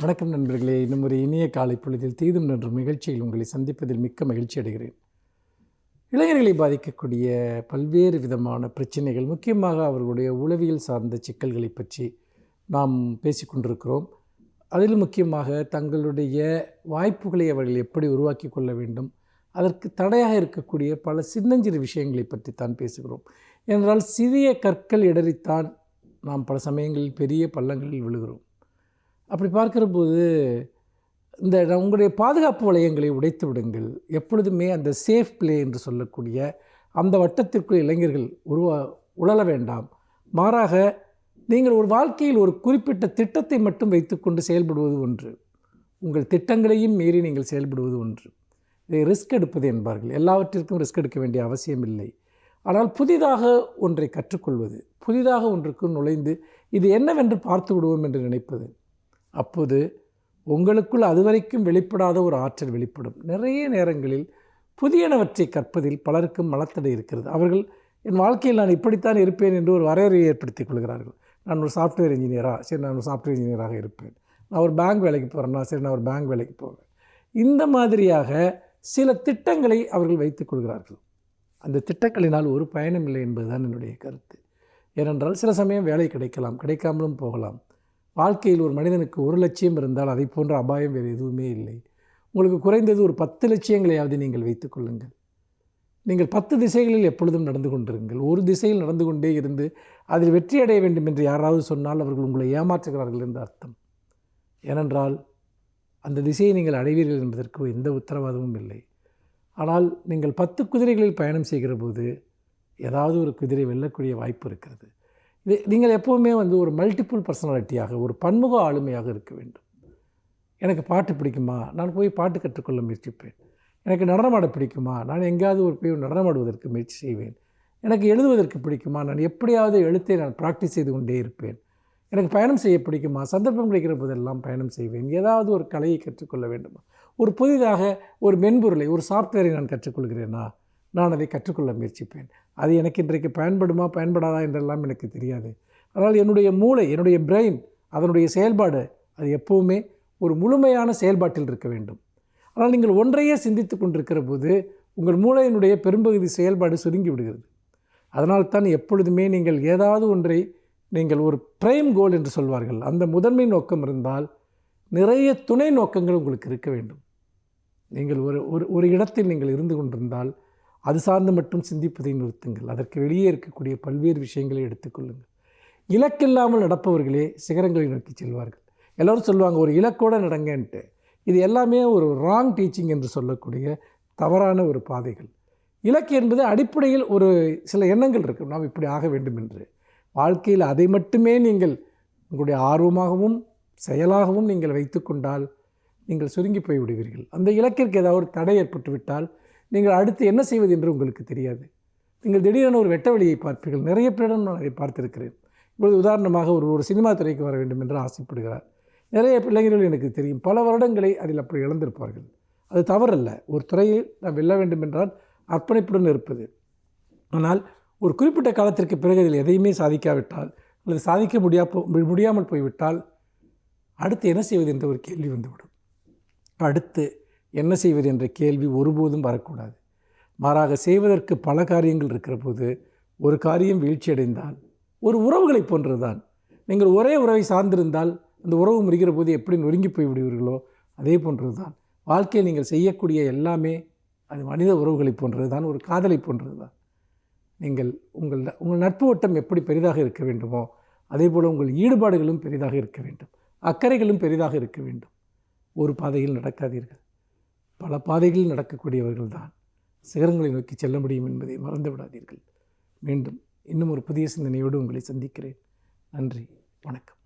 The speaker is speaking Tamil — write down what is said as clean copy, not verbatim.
வணக்கம் நண்பர்களே. இன்னும் ஒரு இனிய காலை பொழுதில் தீதும் நன்றும் நிகழ்ச்சியில் உங்களை சந்திப்பதில் மிக்க மகிழ்ச்சி அடைகிறேன். இளைஞர்களை பாதிக்கக்கூடிய பல்வேறு விதமான பிரச்சனைகள், முக்கியமாக அவர்களுடைய உளவியல் சார்ந்த சிக்கல்களை பற்றி நாம் பேசிக்கொண்டிருக்கிறோம். அதிலும் முக்கியமாக தங்களுடைய வாய்ப்புகளை அவர்கள் எப்படி உருவாக்கி கொள்ள வேண்டும், அதற்கு தடையாக இருக்கக்கூடிய பல சின்னஞ்சிறு விஷயங்களை பற்றி தான் பேசுகிறோம். என்றால் சிறிய கற்கள் இடறித்தான் நாம் பல சமயங்களில் பெரிய பள்ளங்களில் விழுகிறோம். அப்படி பார்க்கிற போது உங்களுடைய பாதுகாப்பு வளையங்களை உடைத்து விடுங்கள். எப்பொழுதுமே அந்த சேஃப் பிளே என்று சொல்லக்கூடிய அந்த வட்டத்திற்குள் இளைஞர்கள் உழல வேண்டாம். மாறாக நீங்கள் ஒரு வாழ்க்கையில் ஒரு குறிப்பிட்ட திட்டத்தை மட்டும் வைத்துக்கொண்டு செயல்படுவது ஒன்று, உங்கள் திட்டங்களையும் மீறி நீங்கள் செயல்படுவது ஒன்று. இதை ரிஸ்க் எடுப்பது என்பார்கள். எல்லாவற்றிற்கும் ரிஸ்க் எடுக்க வேண்டிய அவசியம் இல்லை. ஆனால் புதிதாக ஒன்றை கற்றுக்கொள்வது, புதிதாக ஒன்றுக்கு நுழைந்து இது என்னவென்று பார்த்து விடுவோம் என்று நினைப்பது, அப்போது உங்களுக்குள் அதுவரைக்கும் வெளிப்படாத ஒரு ஆற்றல் வெளிப்படும். நிறைய நேரங்களில் புதியனவற்றை கற்பதில் பலருக்கும் மனத்தடை இருக்கிறது. அவர்கள் என் வாழ்க்கையில் நான் இப்படித்தான் இருப்பேன் என்று ஒரு வரையறையை ஏற்படுத்திக் கொள்கிறார்கள். நான் ஒரு சாஃப்ட்வேர் இன்ஜினியராக, சரி நான் ஒரு சாஃப்ட்வேர் இன்ஜினியராக இருப்பேன். நான் ஒரு பேங்க் வேலைக்கு போகிறேன்னா, சரி நான் ஒரு பேங்க் வேலைக்கு போவேன். இந்த மாதிரியாக சில திட்டங்களை அவர்கள் வைத்துக் கொள்கிறார்கள். அந்த திட்டங்களினால் ஒரு பயனும் இல்லை என்பதுதான் என்னுடைய கருத்து. ஏனென்றால் சில சமயம் வேலை கிடைக்கலாம், கிடைக்காமலும் போகலாம். வாழ்க்கையில் ஒரு மனிதனுக்கு 1 லட்சியம் இருந்தால் அதை போன்ற அபாயம் வேறு எதுவுமே இல்லை. உங்களுக்கு குறைந்தது ஒரு 10 லட்சியங்களையாவது நீங்கள் வைத்துக் கொள்ளுங்கள். நீங்கள் 10 திசைகளில் எப்பொழுதும் நடந்து கொண்டிருங்கள். ஒரு திசையில் நடந்து கொண்டே இருந்து அதில் வெற்றி அடைய வேண்டும் என்று யாராவது சொன்னால் அவர்கள் உங்களை ஏமாற்றுகிறார்கள் என்று அர்த்தம். ஏனென்றால் அந்த திசையை நீங்கள் அடைவீர்கள் என்பதற்கு எந்த உத்தரவாதமும் இல்லை. ஆனால் நீங்கள் 10 குதிரைகளில் பயணம் செய்கிற போது ஏதாவது ஒரு குதிரை வெல்லக்கூடிய வாய்ப்பு இருக்கிறது. நீங்கள் எப்போவுமே ஒரு மல்டிபிள் பர்சனாலிட்டியாக, ஒரு பன்முக ஆளுமையாக இருக்க வேண்டும். எனக்கு பாட்டு பிடிக்குமா, நான் போய் பாட்டு கற்றுக்கொள்ள முயற்சிப்பேன். எனக்கு நடனமாட பிடிக்குமா, நான் எங்கேயாவது போய் நடனமாடுவதற்கு முயற்சி செய்வேன். எனக்கு எழுதுவதற்கு பிடிக்குமா, நான் எப்படியாவது எழுத்தை நான் ப்ராக்டிஸ் செய்து கொண்டே இருப்பேன். எனக்கு பயணம் செய்ய பிடிக்குமா, சந்தர்ப்பம் கிடைக்கிற போதெல்லாம் பயணம் செய்வேன். ஏதாவது ஒரு கலையை கற்றுக்கொள்ள வேண்டுமா, ஒரு புதிதாக ஒரு மென்பொருளை, ஒரு சாஃப்ட்வேரை நான் கற்றுக்கொள்கிறேனா, நான் அதை கற்றுக்கொள்ள முயற்சிப்பேன். அது எனக்கு இன்றைக்கு பயன்படுமா பயன்படாதா என்றெல்லாம் எனக்கு தெரியாது. ஆனால் என்னுடைய மூளை, என்னுடைய பிரெயின், அதனுடைய செயல்பாடு அது எப்போவுமே ஒரு முழுமையான செயல்பாட்டில் இருக்க வேண்டும். ஆனால் நீங்கள் ஒன்றையே சிந்தித்து கொண்டிருக்கிற போது உங்கள் மூளையினுடைய பெரும்பகுதி செயல்பாடு சுருங்கி விடுகிறது. அதனால்தான் எப்பொழுதுமே நீங்கள் ஏதாவது ஒன்றை, நீங்கள் ஒரு பிரைம் கோல் என்று சொல்வார்கள், அந்த முதன்மை நோக்கம் இருந்தால் நிறைய துணை நோக்கங்கள் உங்களுக்கு இருக்க வேண்டும். நீங்கள் ஒரு இடத்தில் நீங்கள் இருந்து கொண்டிருந்தால் அது சார்ந்து மட்டும் சிந்திப்பதை நிறுத்துங்கள். அதற்கு வெளியே இருக்கக்கூடிய பல்வேறு விஷயங்களை எடுத்துக்கொள்ளுங்கள். இலக்கில்லாமல் நடப்பவர்களே சிகரங்களை நோக்கி செல்வார்கள். எல்லோரும் சொல்லுவாங்க ஒரு இலக்கோடு நடங்கன்ட்டு. இது எல்லாமே ஒரு ராங் டீச்சிங் என்று சொல்லக்கூடிய தவறான ஒரு பாதைகள். இலக்கு என்பது அடிப்படையில் ஒரு சில எண்ணங்கள் இருக்கும், நாம் இப்படி ஆக வேண்டும் என்று. வாழ்க்கையில் அதை மட்டுமே நீங்கள் உங்களுடைய ஆர்வமாகவும் செயலாகவும் நீங்கள் வைத்து கொண்டால் நீங்கள் சுருங்கி போய் விடுவீர்கள். அந்த இலக்கிற்கு ஏதாவது ஒரு தடை ஏற்பட்டுவிட்டால் நீங்கள் அடுத்து என்ன செய்வது என்று உங்களுக்கு தெரியாது. நீங்கள் திடீரென ஒரு வெட்ட வழியை பார்ப்பீர்கள். நிறைய பேரிடம் நான் அதை பார்த்திருக்கிறேன். இப்பொழுது உதாரணமாக ஒரு சினிமா துறைக்கு வர வேண்டும் என்று ஆசைப்படுகிறார். நிறைய இளைஞர்கள் எனக்கு தெரியும், பல வருடங்களை அதில் அப்படி இழந்திருப்பார்கள். அது தவறல்ல. ஒரு துறையை நான் வெல்ல வேண்டும் என்றால் அர்ப்பணிப்புடன் இருப்பது. ஆனால் ஒரு குறிப்பிட்ட காலத்திற்கு பிறகு அதில் எதையுமே சாதிக்காவிட்டால் அல்லது சாதிக்க முடியாமல் போய்விட்டால் அடுத்து என்ன செய்வது என்ற ஒரு கேள்வி வந்துவிடும். அடுத்து என்ன செய்வது என்ற கேள்வி ஒருபோதும் வரக்கூடாது. மாறாக செய்வதற்கு பல காரியங்கள் இருக்கிற போது ஒரு காரியம் வீழ்ச்சியடைந்தால் ஒரு உறவுகளை போன்றது தான். நீங்கள் ஒரே உறவை சார்ந்திருந்தால் அந்த உறவு முறிகிற போது எப்படி நொறுங்கி போய் விடுவீர்களோ அதே போன்றது தான் வாழ்க்கையில் நீங்கள் செய்யக்கூடிய எல்லாமே. அது மனித உறவுகளை போன்றது தான், ஒரு காதலை போன்றது தான். நீங்கள் உங்கள் நட்பு வட்டம் எப்படி பெரிதாக இருக்க வேண்டுமோ அதே போல் உங்கள் ஈடுபாடுகளும் பெரிதாக இருக்க வேண்டும், அக்கறைகளும் பெரிதாக இருக்க வேண்டும். ஒரு பாதையில் நடக்காதீர்கள். பல பாதைகளில் நடக்கக்கூடியவர்கள் தான் சிகரங்களை நோக்கி செல்ல முடியும் என்பதை மறந்து விடாதீர்கள். மீண்டும் இன்னும் ஒரு புதிய சிந்தனையோடு உங்களை சந்திக்கிறேன். நன்றி, வணக்கம்.